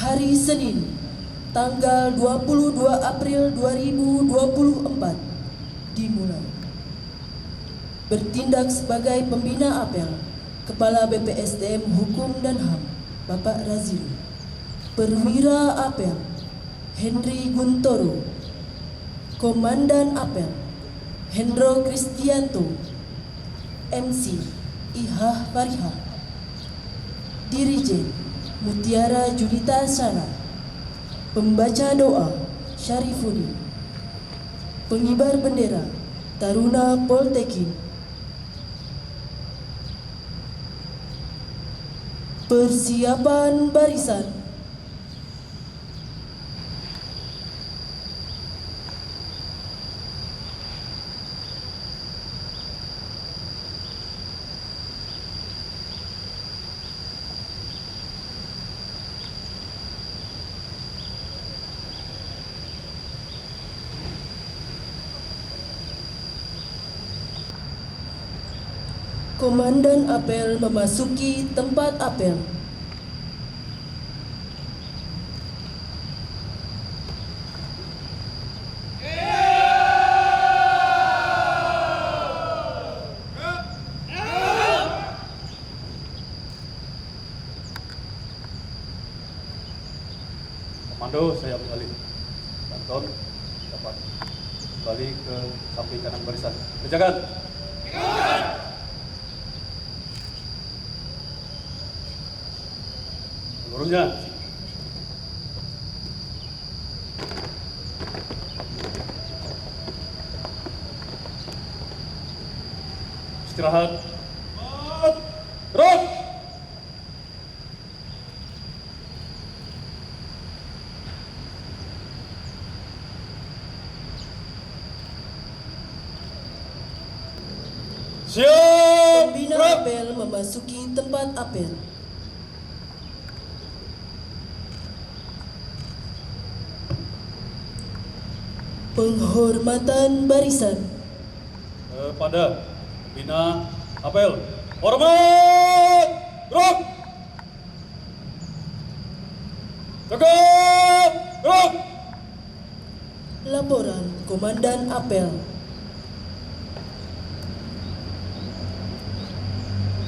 hari Senin, tanggal 22 April 2024 dimulai. Bertindak sebagai pembina apel, Kepala BPSDM Hukum dan HAM, Bapak Razili. Perwira apel, Henry Guntoro. Komandan apel, Hendro Kristianto. MC, Ihah Fariha. Dirijen, Mutiara Julita Sana. Pembaca doa, Syarifuddin. Pengibar bendera, Taruna Poltekin. Persiapan barisan. Komandan apel memasuki tempat apel. Komando, saya beralih. Banton dapat kembali ke samping kanan barisan. Berjaga. Seluruhnya. Istirahat. Terus. Siap. Pembina apel memasuki tempat apel. Penghormatan barisan. Kepada pembina apel, hormat, gerak, tegak, gerak. Laporan Komandan apel.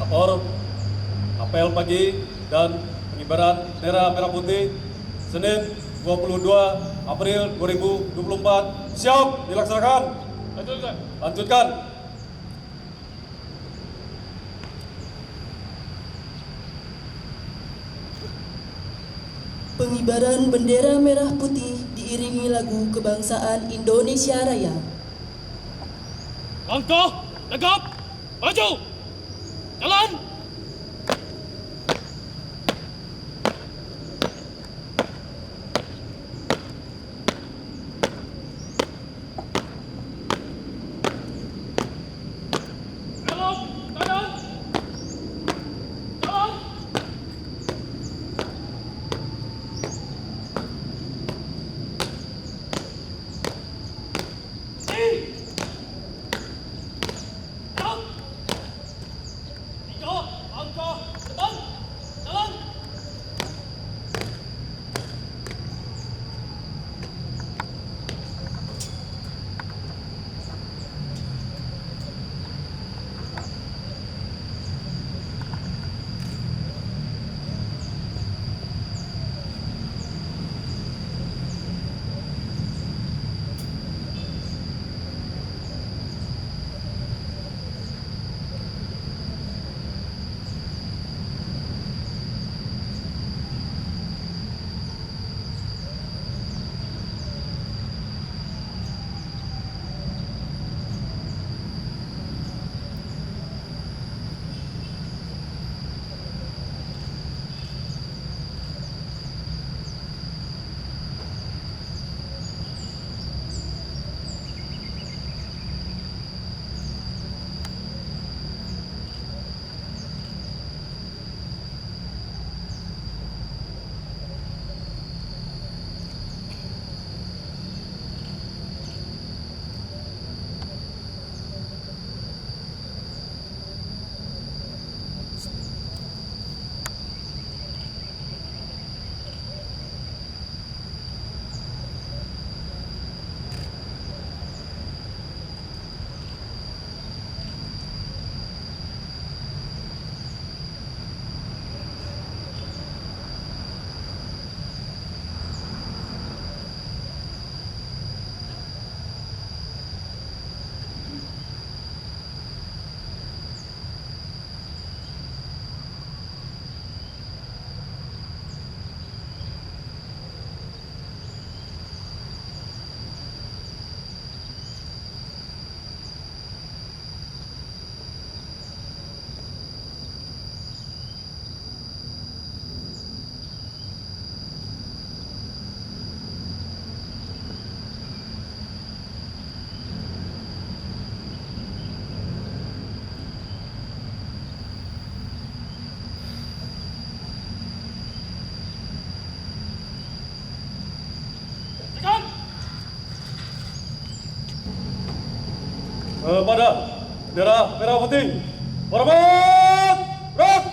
Lapor apel pagi dan pengibaran bendera merah putih Senin 22 April 2024 siap dilaksanakan. Lanjutkan. Pengibaran bendera merah putih diiringi lagu kebangsaan Indonesia Raya. Langkah, tegap, maju, jalan. Belok, kanan, jalan. Gerak. 3, kepada bendera merah putih. Hormat, gerak.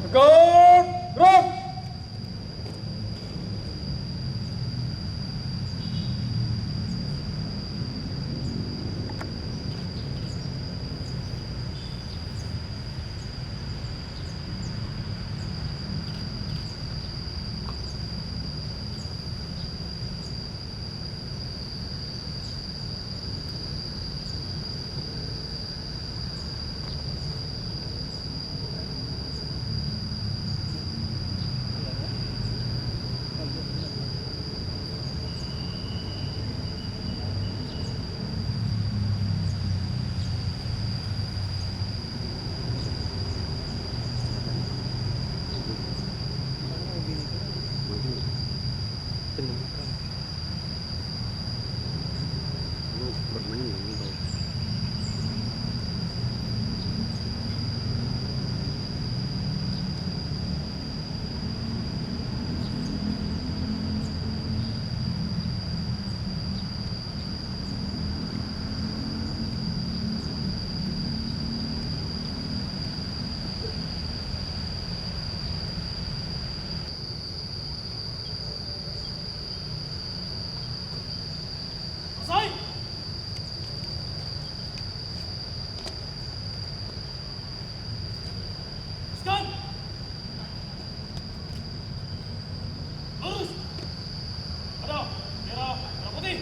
Tegak, gerak. Selesai. Teruskan. Lurus. Ada bendera merah putih.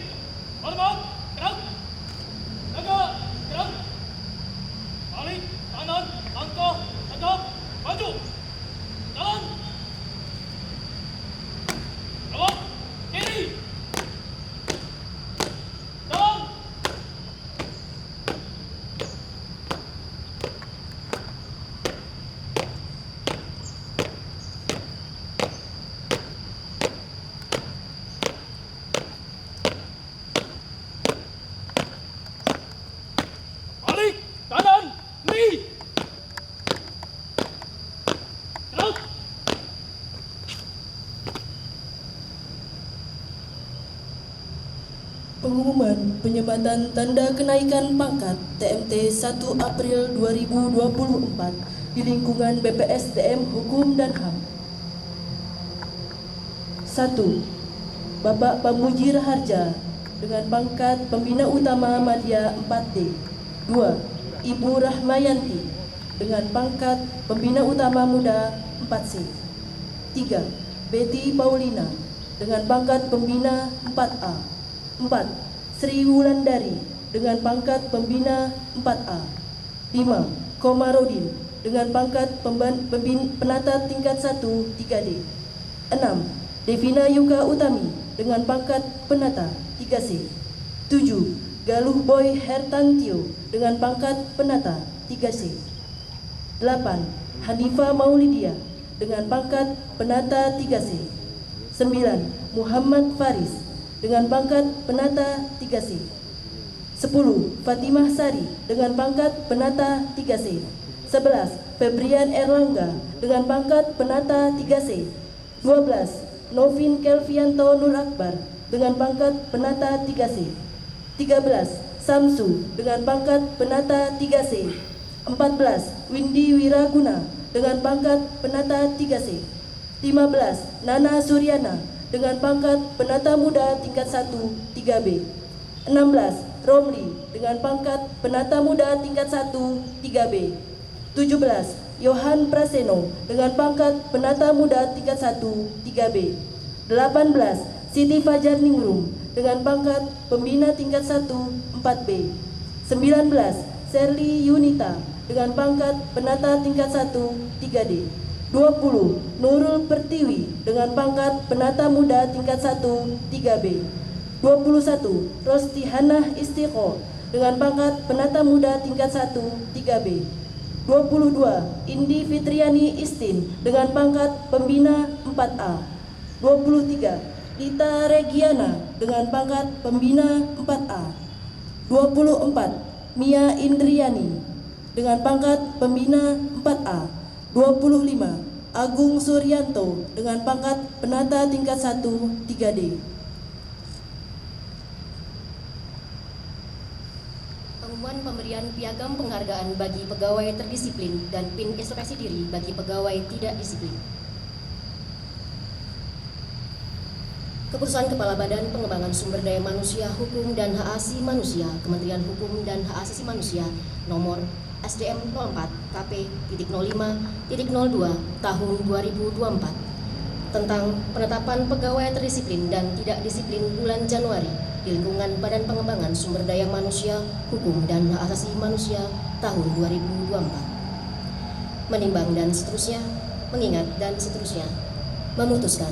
Hormat, gerak. Jaga, gerak. Balik, kanan, langkah, tegap, maju. Jalan. Belok, kiri. Jalan. Balik, kanan, kiri. Gerak. Pengumuman penyematan tanda kenaikan pangkat TMT 1 April 2024 di lingkungan BPSDM Hukum dan HAM. 1. Bapak Pamuji Raharja dengan pangkat Pembina Utama Madya 4D. 2. Ibu Rahmayanti dengan pangkat Pembina Utama Muda 4C. 3. Betty Paulina dengan pangkat Pembina 4A. 4. Sri Wulandari dengan pangkat Pembina 4A. 5. Komarudin dengan pangkat Penata tingkat 1 3D. 6. Devina Yuka Utami dengan pangkat Penata 3C. 7. Galuh Boy Hertantio dengan pangkat penata 3C. 8. Hanifa Maulidia dengan pangkat penata 3C. 9. Muhammad Faris dengan pangkat penata 3C. 10. Fatimah Sari dengan pangkat penata 3C. 11. Febrian Erlangga dengan pangkat penata 3C. 12. Novin Kelvianto Nur Akbar dengan pangkat penata 3C. 13. Samsu dengan pangkat penata 3C. 14. Windy Wiraguna dengan pangkat penata 3C. 15. Nana Suryana dengan pangkat penata muda tingkat 1 3B. 16. Romli dengan pangkat penata muda tingkat 1 3B. 17. Yohan Praseno dengan pangkat penata muda tingkat 1 3B. 18. Siti Fajar Ningrum dengan pangkat pembina tingkat 1 4B. 19. Serli Yunita dengan pangkat penata tingkat 1 3D. 20. Nurul Pertiwi dengan pangkat penata muda tingkat 1 3B. 21. Rosti Hanah Istiqo dengan pangkat penata muda tingkat 1 3B. 22. Indi Fitriani Istin dengan pangkat pembina 4A. 23. Lita Regiana dengan pangkat pembina 4A. 24. Mia Indriani dengan pangkat pembina 4A. 25. Agung Suryanto dengan pangkat penata tingkat 1 3D. Pengumuman pemberian piagam penghargaan bagi pegawai terdisiplin dan PIN introspeksi diri bagi pegawai tidak disiplin. Keputusan Kepala Badan Pengembangan Sumber Daya Manusia, Hukum dan Hak Asasi Manusia, Kementerian Hukum dan Hak Asasi Manusia, nomor SDM 04 KP.05.02 tahun 2024 tentang penetapan pegawai terdisiplin dan tidak disiplin bulan Januari di lingkungan Badan Pengembangan Sumber Daya Manusia, Hukum dan Hak Asasi Manusia tahun 2024. Menimbang dan seterusnya, mengingat dan seterusnya, memutuskan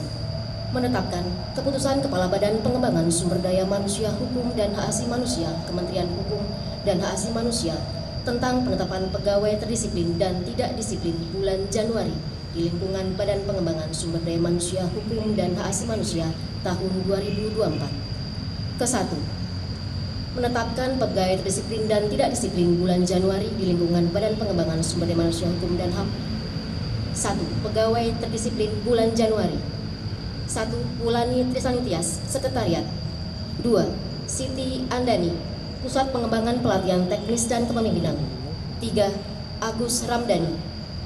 menetapkan keputusan Kepala Badan Pengembangan Sumber Daya Manusia, Hukum dan Hak Asasi Manusia, Kementerian Hukum dan Hak Asasi Manusia tentang penetapan pegawai terdisiplin dan tidak disiplin bulan Januari di lingkungan Badan Pengembangan Sumber Daya Manusia, Hukum dan Hak Asasi Manusia tahun 2024. Ke-1. Menetapkan pegawai terdisiplin dan tidak disiplin bulan Januari di lingkungan Badan Pengembangan Sumber Daya Manusia, Hukum dan HAM. 1. Pegawai terdisiplin bulan Januari. 1. Wulani Trisanitias, Sekretariat. 2. Siti Andani, Pusat Pengembangan Pelatihan Teknis dan Kepemimpinan. 3. Agus Ramdhani,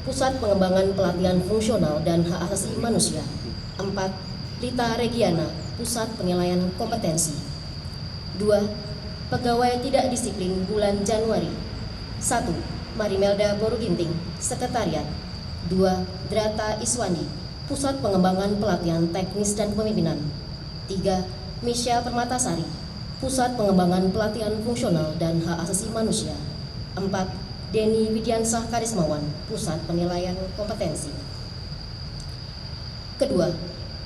Pusat Pengembangan Pelatihan Fungsional dan Hak Asasi Manusia. 4. Lita Regiana, Pusat Penilaian Kompetensi. 2. Pegawai tidak disiplin bulan Januari. 1. Marimelda Boruginting, Sekretariat. 2. Drata Iswandi, Pusat Pengembangan Pelatihan Teknis dan Kepemimpinan. 3. Misha Permatasari, Pusat Pengembangan Pelatihan Fungsional dan Hak Asasi Manusia. 4. Denny Widiansah Karismawan, Pusat Penilaian Kompetensi. Kedua,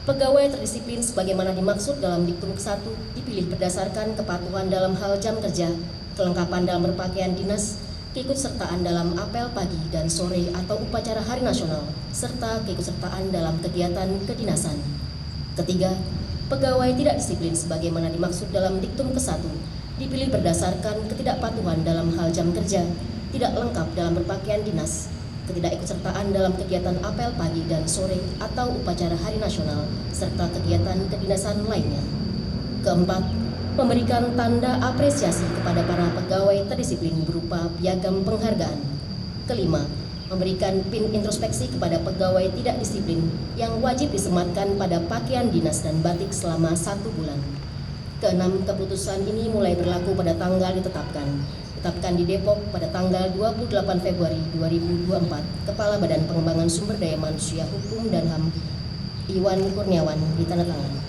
pegawai terdisiplin sebagaimana dimaksud dalam Diktum 1 dipilih berdasarkan kepatuhan dalam hal jam kerja, kelengkapan dalam berpakaian dinas, keikutsertaan dalam apel pagi dan sore atau upacara hari nasional, serta keikutsertaan dalam kegiatan kedinasan. Ketiga, pegawai tidak disiplin sebagaimana dimaksud dalam Diktum ke-1 dipilih berdasarkan ketidakpatuhan dalam hal jam kerja, tidak lengkap dalam berpakaian dinas, ketidakikutsertaan dalam kegiatan apel pagi dan sore atau upacara hari nasional, serta kegiatan kedinasan lainnya. Keempat, memberikan tanda apresiasi kepada para pegawai terdisiplin berupa piagam penghargaan. Kelima, memberikan PIN introspeksi kepada pegawai tidak disiplin yang wajib disematkan pada pakaian dinas dan batik selama 1 bulan. Keenam, keputusan ini mulai berlaku pada tanggal ditetapkan di Depok pada tanggal 28 Februari 2024. Kepala Badan Pengembangan Sumber Daya Manusia, Hukum dan HAM Iwan Kurniawan ditandatangani.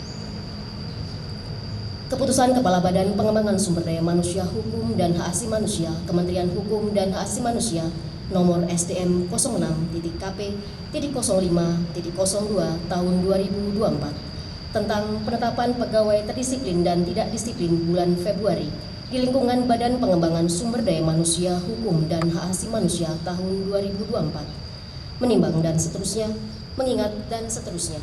Keputusan Kepala Badan Pengembangan Sumber Daya Manusia, Hukum dan Hak Asasi Manusia, Kementerian Hukum dan Hak Asasi Manusia nomor SDM 06.KP.05.02 tahun 2024 tentang penetapan pegawai terdisiplin dan tidak disiplin bulan Februari di lingkungan Badan Pengembangan Sumber Daya Manusia, Hukum, dan Hak Asasi Manusia tahun 2024. Menimbang dan seterusnya, mengingat dan seterusnya.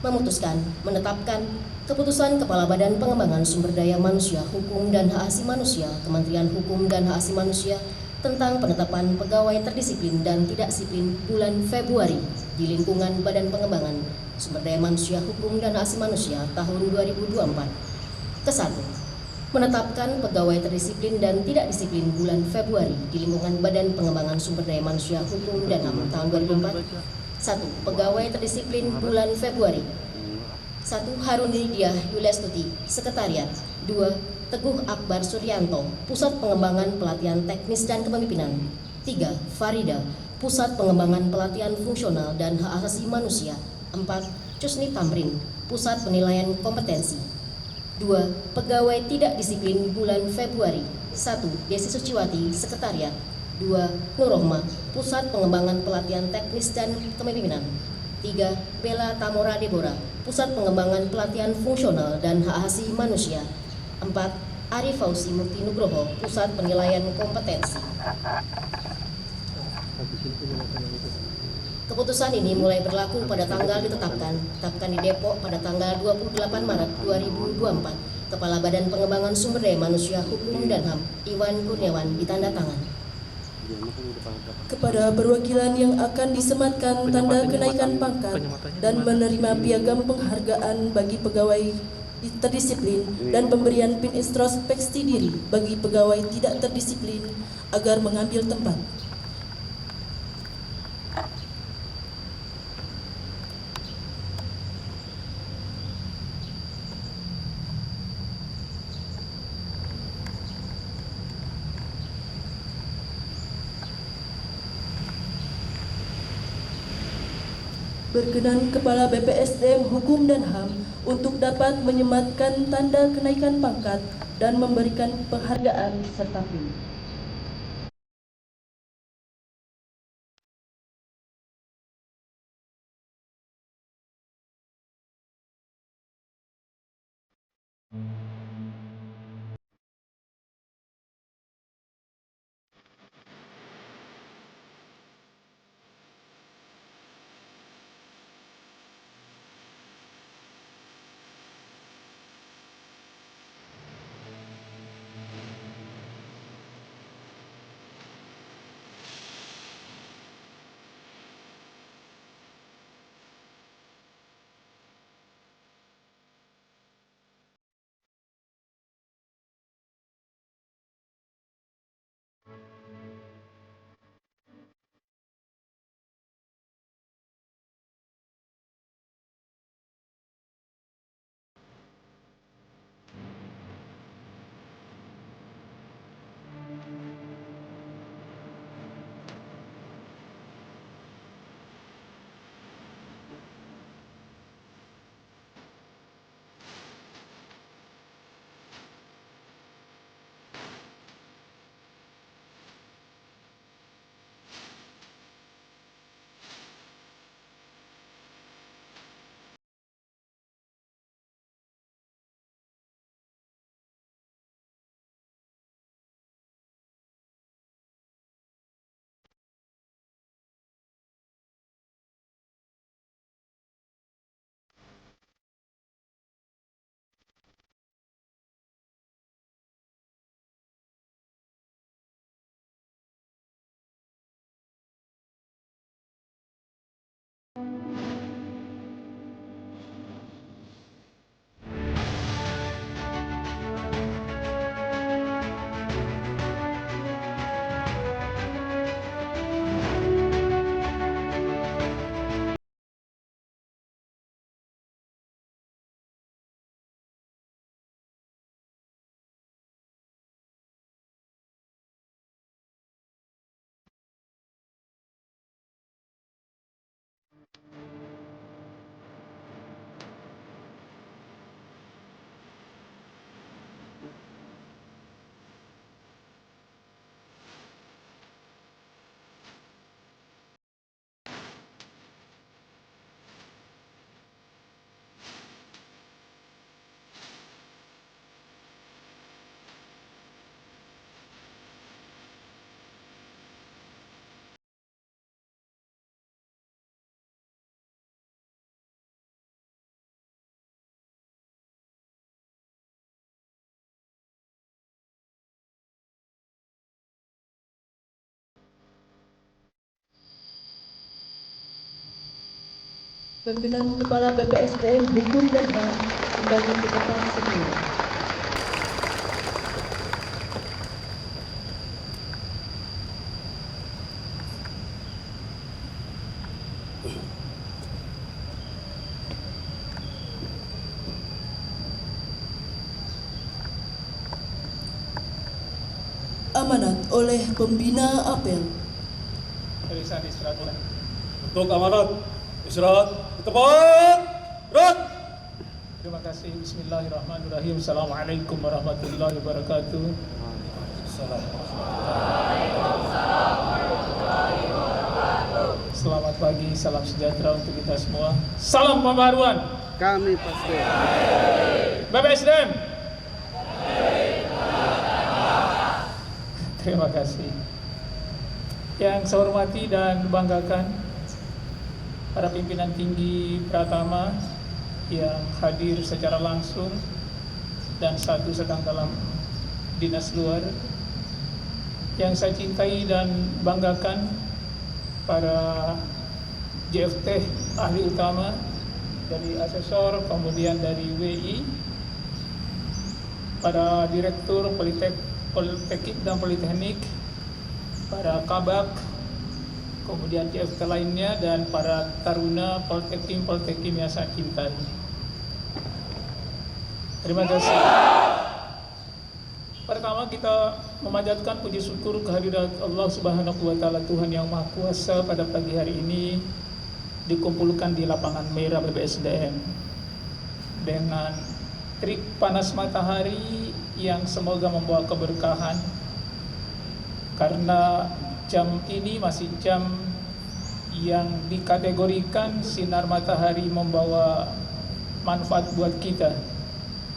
Memutuskan, menetapkan keputusan Kepala Badan Pengembangan Sumber Daya Manusia, Hukum, dan Hak Asasi Manusia, Kementerian Hukum dan Hak Asasi Manusia tentang penetapan pegawai terdisiplin dan tidak disiplin bulan Februari di lingkungan Badan Pengembangan Sumber Daya Manusia, Hukum, dan Hak Asasi Manusia tahun 2024. Kesatu, menetapkan pegawai terdisiplin dan tidak disiplin bulan Februari di lingkungan Badan Pengembangan Sumber Daya Manusia, Hukum, dan HAM tahun 2004. 1. Pegawai terdisiplin bulan Februari. 1. Haruni Diah Yuliastuti, Sekretariat. 2. Teguh Akbar Suryanto, Pusat Pengembangan Pelatihan Teknis dan Kepemimpinan. 3. Farida, Pusat Pengembangan Pelatihan Fungsional dan Hak Asasi Manusia. 4. Cusni Tamrin, Pusat Penilaian Kompetensi. 2. Pegawai tidak disiplin bulan Februari. 1. Desi Suciwati, Sekretariat. 2. Nur Rohmah, Pusat Pengembangan Pelatihan Teknis dan Kepemimpinan. 3. Bella Tamora Deborah, Pusat Pengembangan Pelatihan Fungsional dan Hak Asasi Manusia. 4. Arif Fauzi Mukti Nugroho, Pusat Penilaian Kompetensi. Keputusan ini mulai berlaku pada tanggal ditetapkan di Depok pada tanggal 28 Maret 2024. Kepala Badan Pengembangan Sumber Daya Manusia, Hukum, dan HAM, Iwan Kurniawan, ditanda tangan. Kepada perwakilan yang akan disematkan tanda kenaikan pangkat dan menerima piagam penghargaan bagi pegawai terdisiplin dan pemberian pin introspeksi diri bagi pegawai tidak terdisiplin agar mengambil tempat. Berkenan Kepala BPSDM Hukum dan HAM untuk dapat menyematkan tanda kenaikan pangkat dan memberikan penghargaan serta pin. Pimpinan Kepala BPSDM Hukum dan HAM kembali ke tempat semula. Amanat oleh Pembina Apel. Barisan istirahat. Untuk amanat, istirahat, di tempat, gerak. Terima kasih. Bismillahirrahmanirrahim. Assalamualaikum warahmatullahi wabarakatuh. Salam. Selamat pagi, salam sejahtera untuk kita semua. Salam pembaruan. Kami pasti. BPSDM. Terima kasih. Yang saya hormati dan banggakan para pimpinan tinggi Pratama yang hadir secara langsung dan satu sedang dalam dinas luar. Yang saya cintai dan banggakan para JFT ahli utama dari asesor, kemudian dari WI, para direktur Politeknik dan Politeknik, para kabak, kemudian JFT lainnya, dan para taruna Poltekim yang saya cintai. Terima kasih. Pertama, kita memanjatkan puji syukur kehadirat Allah Subhanahu wa Ta'ala, Tuhan yang Maha Kuasa. Pada pagi hari ini dikumpulkan di lapangan merah BPSDM dengan terik panas matahari yang semoga membawa keberkahan, karena jam ini masih jam yang dikategorikan sinar matahari membawa manfaat buat kita.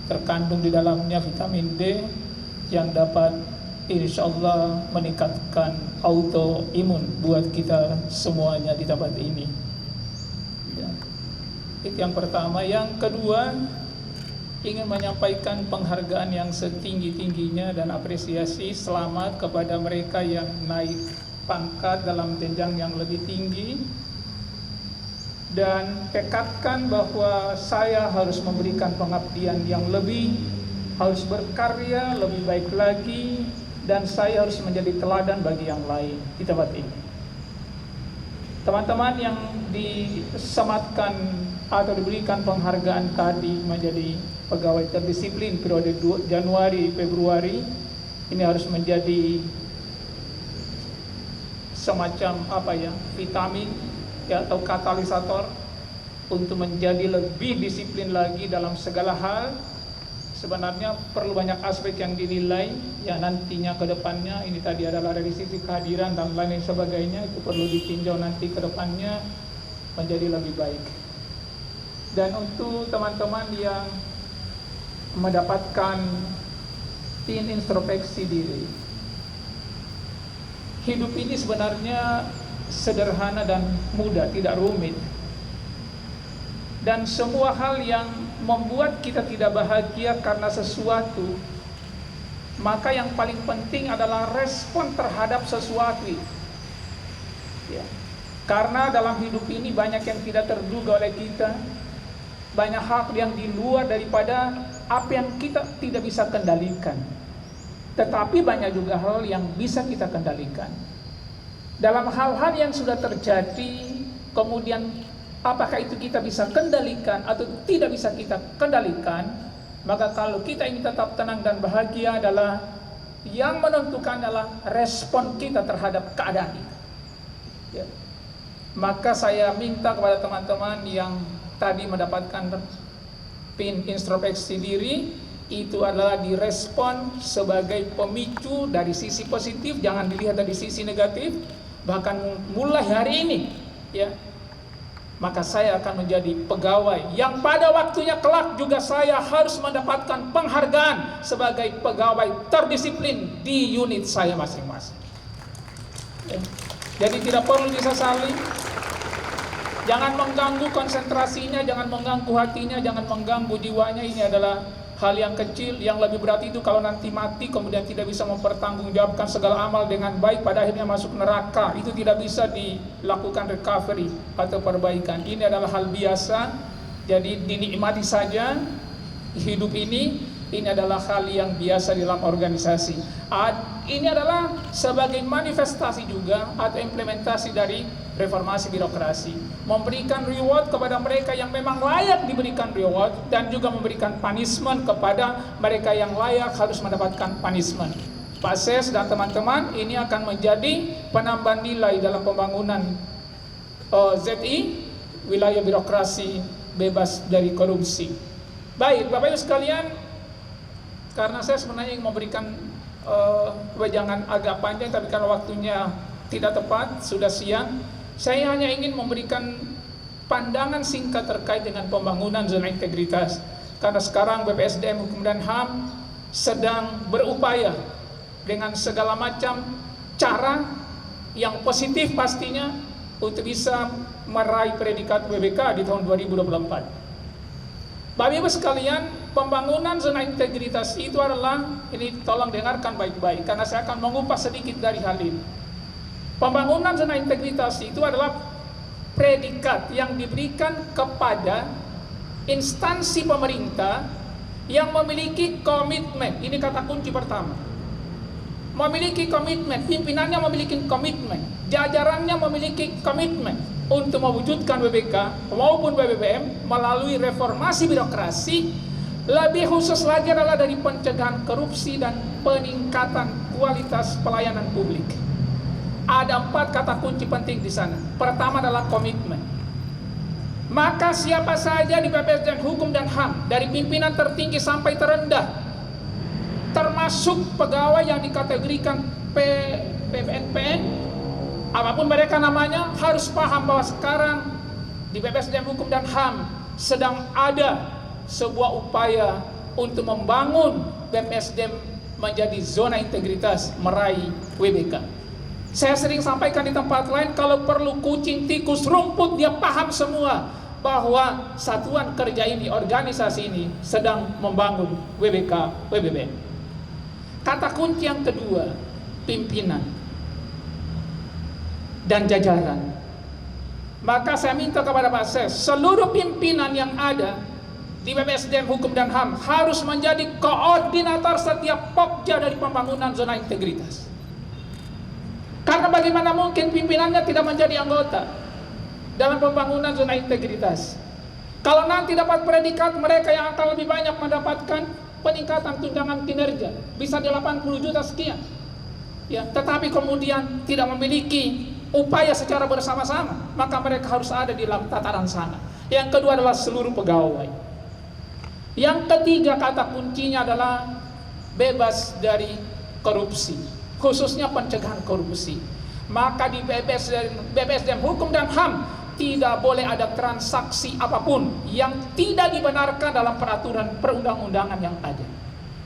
Terkandung di dalamnya vitamin D yang dapat insya Allah meningkatkan autoimun buat kita semuanya di tempat ini. Ya. Itu yang pertama. Yang kedua, ingin menyampaikan penghargaan yang setinggi-tingginya dan apresiasi selamat kepada mereka yang naik pangkat dalam jenjang yang lebih tinggi, dan tekadkan bahwa saya harus memberikan pengabdian yang lebih, harus berkarya lebih baik lagi, dan saya harus menjadi teladan bagi yang lain di tempat ini. Teman-teman yang disematkan atau diberikan penghargaan tadi menjadi pegawai terdisiplin periode Januari Februari, ini harus menjadi semacam vitamin ya, atau katalisator untuk menjadi lebih disiplin lagi dalam segala hal. Sebenarnya perlu banyak aspek yang dinilai ya nantinya ke depannya. Ini tadi adalah dari sisi kehadiran dan lain sebagainya, itu perlu ditinjau nanti ke depannya menjadi lebih baik. Dan untuk teman-teman yang mendapatkan introspeksi diri, hidup ini sebenarnya sederhana dan mudah, tidak rumit. Dan semua hal yang membuat kita tidak bahagia karena sesuatu, maka yang paling penting adalah respon terhadap sesuatu. Ya. Karena dalam hidup ini banyak yang tidak terduga oleh kita, banyak hal yang di luar daripada apa yang kita tidak bisa kendalikan. Tetapi banyak juga hal yang bisa kita kendalikan. Dalam hal-hal yang sudah terjadi, kemudian apakah itu kita bisa kendalikan atau tidak bisa kita kendalikan, maka kalau kita ingin tetap tenang dan bahagia adalah yang menentukan adalah respon kita terhadap keadaan itu. Ya. Maka saya minta kepada teman-teman yang tadi mendapatkan pin introspeksi diri, itu adalah direspon sebagai pemicu dari sisi positif, jangan dilihat dari sisi negatif. Bahkan mulai hari ini ya, maka saya akan menjadi pegawai yang pada waktunya kelak juga saya harus mendapatkan penghargaan sebagai pegawai terdisiplin di unit saya masing-masing. Jadi tidak perlu disesali, jangan mengganggu konsentrasinya, jangan mengganggu hatinya, jangan mengganggu jiwanya. Ini adalah hal yang kecil. Yang lebih berat itu kalau nanti mati kemudian tidak bisa mempertanggungjawabkan segala amal dengan baik, pada akhirnya masuk neraka. Itu tidak bisa dilakukan recovery atau perbaikan. Ini adalah hal biasa, jadi dinikmati saja hidup ini. Ini adalah hal yang biasa di dalam organisasi. Ini adalah sebagai manifestasi juga atau implementasi dari reformasi birokrasi, memberikan reward kepada mereka yang memang layak diberikan reward, dan juga memberikan punishment kepada mereka yang layak harus mendapatkan punishment. Pak Ses dan teman-teman, ini akan menjadi penambahan nilai dalam pembangunan ZI, wilayah birokrasi bebas dari korupsi. Baik, Bapak Ibu sekalian, karena saya sebenarnya ingin memberikan wejangan agak panjang, tapi karena waktunya tidak tepat, sudah siang, saya hanya ingin memberikan pandangan singkat terkait dengan pembangunan zona integritas. Karena sekarang BPSDM Hukum dan HAM sedang berupaya dengan segala macam cara yang positif pastinya untuk bisa meraih predikat WBK di tahun 2024. Bapak Ibu sekalian, pembangunan zona integritas itu adalah, ini tolong dengarkan baik-baik karena saya akan mengupas sedikit dari hal ini. Pembangunan zona integritas itu adalah predikat yang diberikan kepada instansi pemerintah yang memiliki komitmen. Ini kata kunci pertama. Memiliki komitmen, pimpinannya memiliki komitmen, jajarannya memiliki komitmen untuk mewujudkan WBK maupun WBBM melalui reformasi birokrasi. Lebih khusus lagi adalah dari pencegahan korupsi dan peningkatan kualitas pelayanan publik. Ada 4 kata kunci penting di sana. Pertama adalah komitmen. Maka siapa saja di BPSDM Hukum dan HAM, dari pimpinan tertinggi sampai terendah, termasuk pegawai yang dikategorikan PPNPN, apapun mereka namanya, harus paham bahwa sekarang di BPSDM Hukum dan HAM sedang ada sebuah upaya untuk membangun BPSDM menjadi zona integritas meraih WBK. Saya sering sampaikan di tempat lain, kalau perlu kucing, tikus, rumput, dia paham semua bahwa satuan kerja ini, organisasi ini sedang membangun WBK, WBBM. Kata kunci yang kedua, pimpinan dan jajaran. Maka saya minta kepada Pak Ses, seluruh pimpinan yang ada di BPSDM Hukum dan HAM harus menjadi koordinator setiap pokja dari pembangunan zona integritas. Karena bagaimana mungkin pimpinannya tidak menjadi anggota dalam pembangunan zona integritas? Kalau nanti dapat predikat, mereka yang akan lebih banyak mendapatkan peningkatan tunjangan kinerja, bisa di 80 juta sekian. Ya, tetapi kemudian tidak memiliki upaya secara bersama-sama, maka mereka harus ada di dalam tataran sana. Yang kedua adalah seluruh pegawai. Yang ketiga kata kuncinya adalah bebas dari korupsi, khususnya pencegahan korupsi. Maka di BPSDM Hukum dan HAM tidak boleh ada transaksi apapun yang tidak dibenarkan dalam peraturan perundang-undangan yang ada.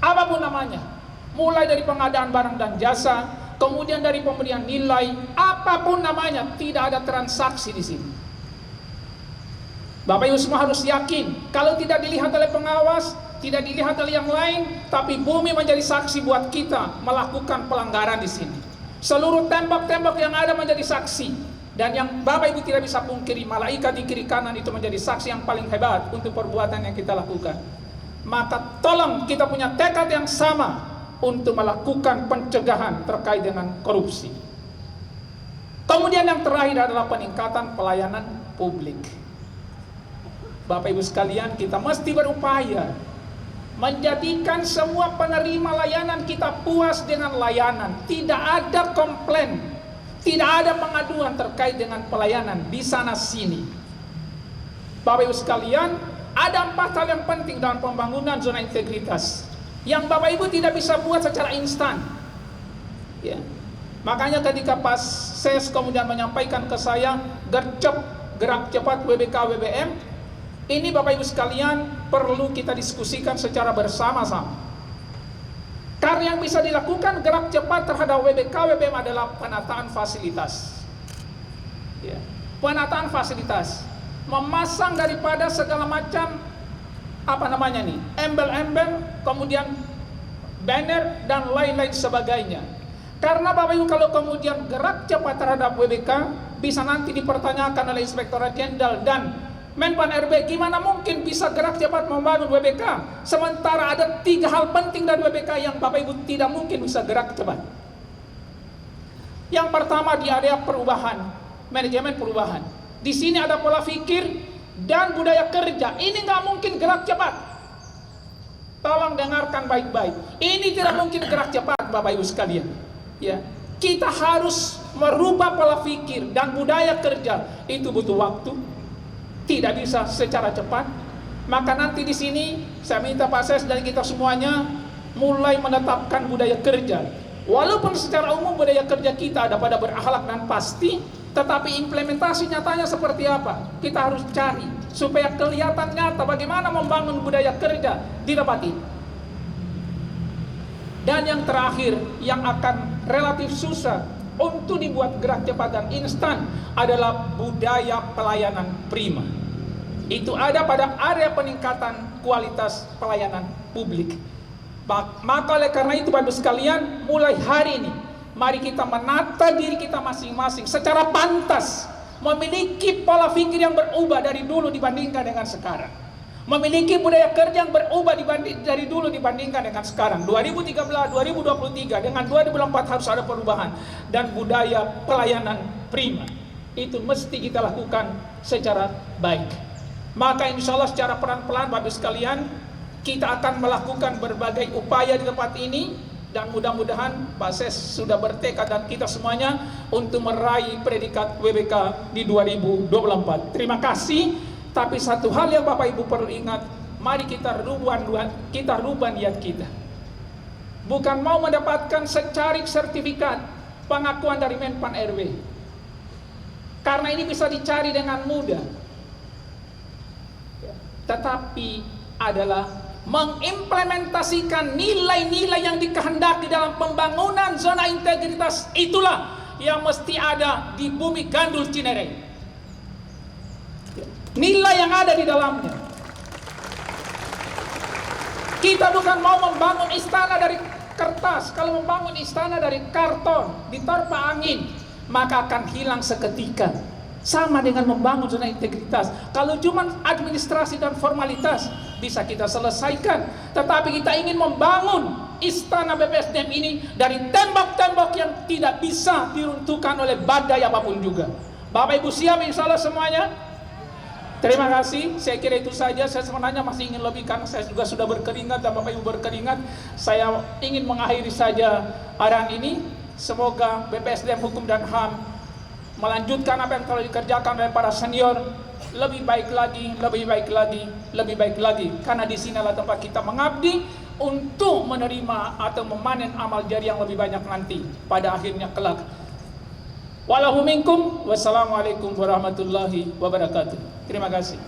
Apapun namanya, mulai dari pengadaan barang dan jasa, kemudian dari pemberian nilai, apapun namanya, tidak ada transaksi di sini. Bapak Ibu semua harus yakin, kalau tidak dilihat oleh pengawas, tidak dilihat oleh yang lain, tapi bumi menjadi saksi buat kita melakukan pelanggaran di sini. Seluruh tembok-tembok yang ada menjadi saksi, dan yang Bapak Ibu tidak bisa pungkiri, malaikat di kiri kanan itu menjadi saksi yang paling hebat untuk perbuatan yang kita lakukan. Maka tolong kita punya tekad yang sama untuk melakukan pencegahan terkait dengan korupsi. Kemudian yang terakhir adalah peningkatan pelayanan publik. Bapak Ibu sekalian, kita mesti berupaya menjadikan semua penerima layanan kita puas dengan layanan. Tidak ada komplain, tidak ada pengaduan terkait dengan pelayanan di sana sini. Bapak Ibu sekalian, ada 4 hal yang penting dalam pembangunan zona integritas yang Bapak Ibu tidak bisa buat secara instan. Ya. Makanya ketika Pak Ses kemudian menyampaikan ke saya gercep gerak cepat WBK WBM, ini Bapak Ibu sekalian perlu kita diskusikan secara bersama-sama. Karena yang bisa dilakukan gerak cepat terhadap WBK WBM adalah penataan fasilitas. Ya. Penataan fasilitas, memasang daripada segala macam embel-embel, kemudian banner dan lain-lain sebagainya. Karena Bapak Ibu, kalau kemudian gerak cepat terhadap WBK bisa nanti dipertanyakan oleh Inspektorat Jenderal dan Menpan RB, gimana mungkin bisa gerak cepat membangun WBK sementara ada 3 hal penting dari WBK yang Bapak Ibu tidak mungkin bisa gerak cepat. Yang pertama di area perubahan, manajemen perubahan. Di sini ada pola pikir dan budaya kerja. Ini nggak mungkin gerak cepat. Tolong dengarkan baik-baik. Ini tidak mungkin gerak cepat, Bapak Ibu sekalian. Ya, kita harus merubah pola pikir dan budaya kerja. Itu butuh waktu. Tidak bisa secara cepat. Maka nanti di sini saya minta Pak Ses dan kita semuanya mulai menetapkan budaya kerja. Walaupun secara umum budaya kerja kita ada pada berakhlak dan pasti, tetapi implementasi nyatanya seperti apa? Kita harus cari supaya kelihatan nyata bagaimana membangun budaya kerja didapati. Dan yang terakhir yang akan relatif susah untuk dibuat gerak cepat dan instan adalah budaya pelayanan prima. Itu ada pada area peningkatan kualitas pelayanan publik. Maka oleh karena itu Bapak Ibu sekalian, mulai hari ini mari kita menata diri kita masing-masing secara pantas, memiliki pola pikir yang berubah dari dulu dibandingkan dengan sekarang. Memiliki budaya kerja yang berubah dari dulu dibandingkan dengan sekarang. 2013, 2023 dengan 2024 harus ada perubahan. Dan budaya pelayanan prima itu mesti kita lakukan secara baik. Maka insya Allah secara pelan-pelan Bapak Ibu sekalian, kita akan melakukan berbagai upaya di tempat ini. Dan mudah-mudahan Pak Ses sudah bertekad dan kita semuanya untuk meraih predikat WBK di 2024. Terima kasih. Tapi satu hal yang Bapak Ibu perlu ingat, mari kita rubah niat kita. Bukan mau mendapatkan secari sertifikat pengakuan dari Menpan RB. Karena ini bisa dicari dengan mudah. Tetapi adalah mengimplementasikan nilai-nilai yang dikehendaki dalam pembangunan zona integritas. Itulah yang mesti ada di bumi Gandul Cinere. Nilai yang ada di dalamnya. Kita bukan mau membangun istana dari kertas. Kalau membangun istana dari karton, diterpa angin, maka akan hilang seketika. Sama dengan membangun zona integritas. Kalau cuma administrasi dan formalitas bisa kita selesaikan. Tetapi kita ingin membangun istana BPSDM ini dari tembok-tembok yang tidak bisa diruntuhkan oleh badai apapun juga. Bapak Ibu siap insya Allah semuanya? Terima kasih, saya kira itu saja. Saya sebenarnya masih ingin lebih karena saya juga sudah berkeringat dan Bapak Ibu berkeringat. Saya ingin mengakhiri saja arahan ini. Semoga BPSDM Hukum dan HAM melanjutkan apa yang telah dikerjakan oleh para senior, lebih baik lagi, lebih baik lagi, lebih baik lagi. Karena di sinilah tempat kita mengabdi untuk menerima atau memanen amal jari yang lebih banyak nanti pada akhirnya kelak. Wallahu minkum, wassalamualaikum warahmatullahi wabarakatuh. Terima kasih.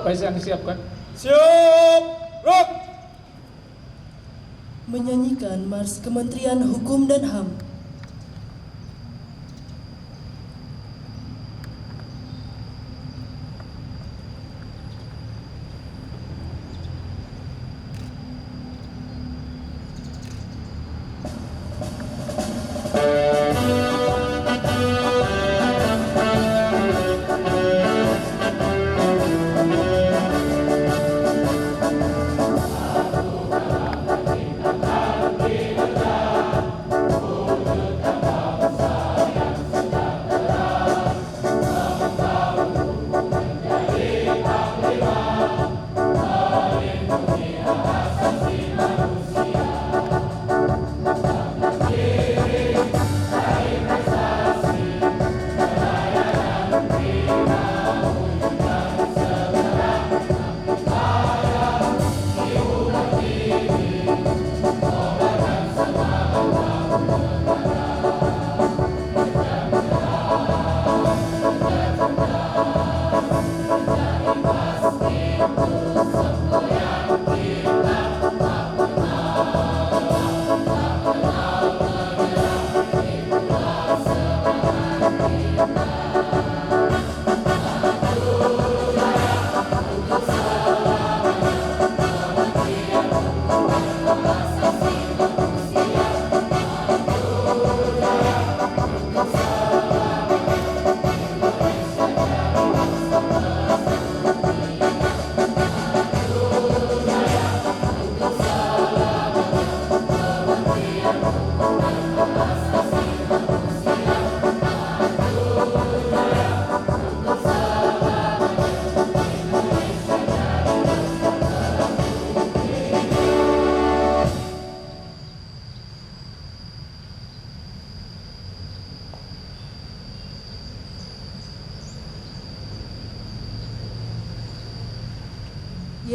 Baik, yang disiapkan. Siap, rock. Menyanyikan Mars Kementerian Hukum dan HAM. Aku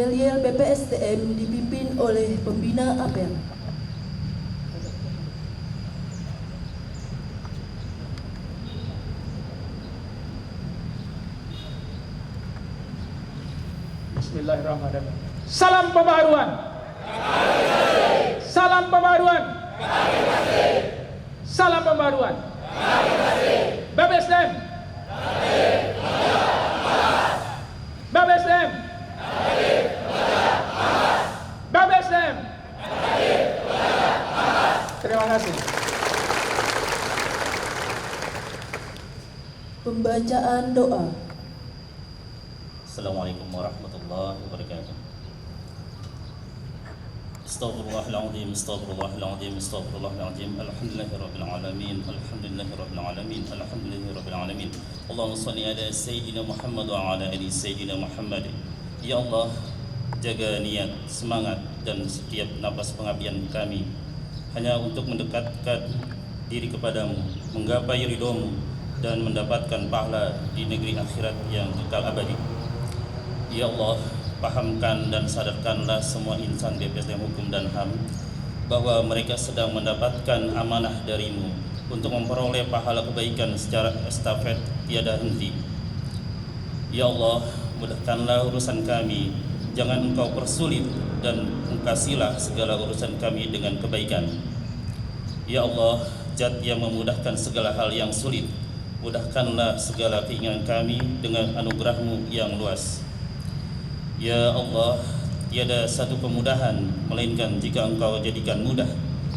Yel-Yel BPSDM dipimpin oleh pembina apel. Bismillahirrahmanirrahim. Salam pembaruan. Salam pembaruan. Salam pembaruan. BPSDM. BPSDM. BPSDM. Terima kasih. Pembacaan doa. Assalamualaikum warahmatullahi wabarakatuh. Astaghfirullahaladzim, astaghfirullahaladzim, astaghfirullahaladzim. Alhamdulillahirabbil alamin, alhamdulillahirabbil alamin, alhamdulillahirabbil alamin. Allahumma shalli ala sayyidina Muhammad wa ala ali sayyidina Muhammad. Ya Allah, jaga niat, semangat dan setiap nafas pengabdian kami hanya untuk mendekatkan diri kepadamu, menggapai ridhomu dan mendapatkan pahala di negeri akhirat yang kekal abadi. Ya Allah, pahamkan dan sadarkanlah semua insan BPSDM Hukum dan HAM bahwa mereka sedang mendapatkan amanah darimu untuk memperoleh pahala kebaikan secara estafet tiada henti. Ya Allah, mudahkanlah urusan kami, jangan engkau persulit dan engkasilah segala urusan kami dengan kebaikan. Ya Allah, Zat yang memudahkan segala hal yang sulit, mudahkanlah segala keinginan kami dengan anugerah-Mu yang luas. Ya Allah, tiada satu kemudahan melainkan jika Engkau jadikan mudah,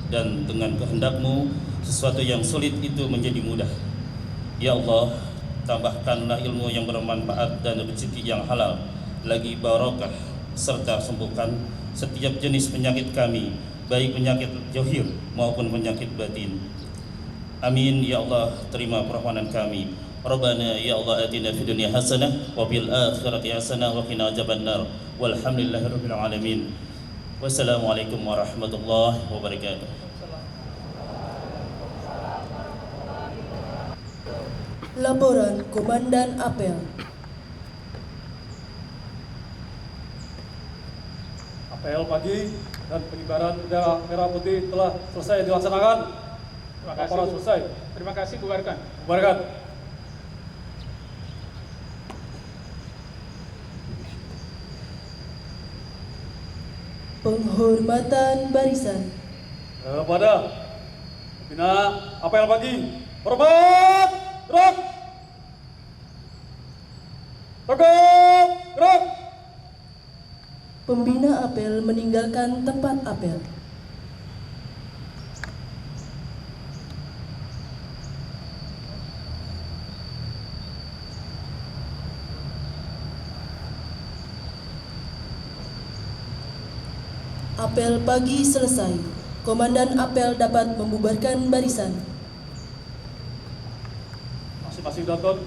dan dengan kehendak-Mu sesuatu yang sulit itu menjadi mudah. Ya Allah, tambahkanlah ilmu yang bermanfaat dan rezeki yang halal, lagi barokah, serta sembuhkan setiap jenis penyakit kami, baik penyakit zahir maupun penyakit batin. Amin. Ya Allah, terima permohonan kami. Rabbana ya Allah atina fid dunya hasanah wa fil akhirati hasanah wa qina adzabannar. Walhamdulillahirabbil alamin. Wassalamualaikum warahmatullahi wabarakatuh. Laporan Komandan Apel. Apel pagi dan pengibaran bendera merah putih telah selesai dilaksanakan. Terima kasih. Laporan selesai. Terima kasih, bubarkan. Bubarkan. Penghormatan barisan. Kepada pembina apel pagi, hormat, gerak, tegak, gerak. Pembina apel meninggalkan tempat apel. Apel pagi selesai. Komandan apel dapat membubarkan barisan. Masing-masing dalton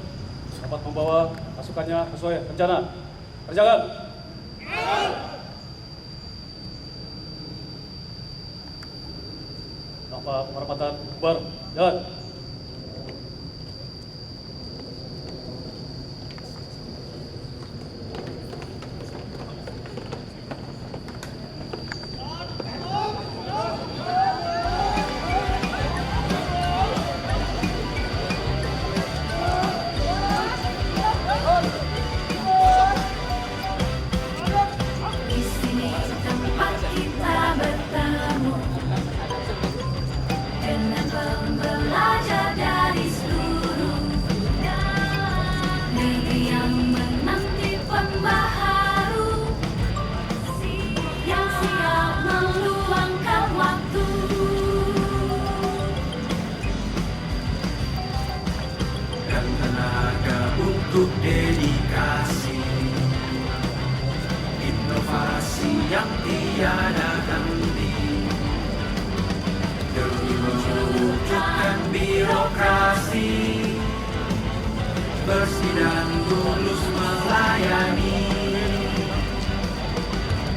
dapat membawa pasukannya sesuai rencana. Kerjakan. Tanpa penghormatan bubar, jalan. Di sini tempat kita bertemu dengan pembelajar dari seluruh negeri yang menanti pembaharu yang siap meluangkan waktu dan tenaga untuk dedikasi, inovasi yang tiada henti demi mewujudkan birokrasi bersih dan tulus melayani,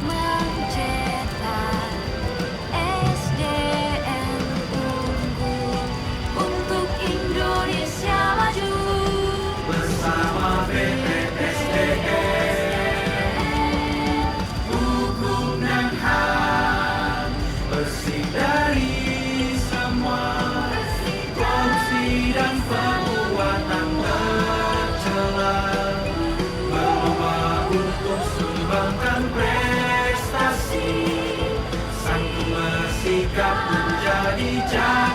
mencetak SDM unggul untuk Indonesia maju. bersama BPSDM Jakarta.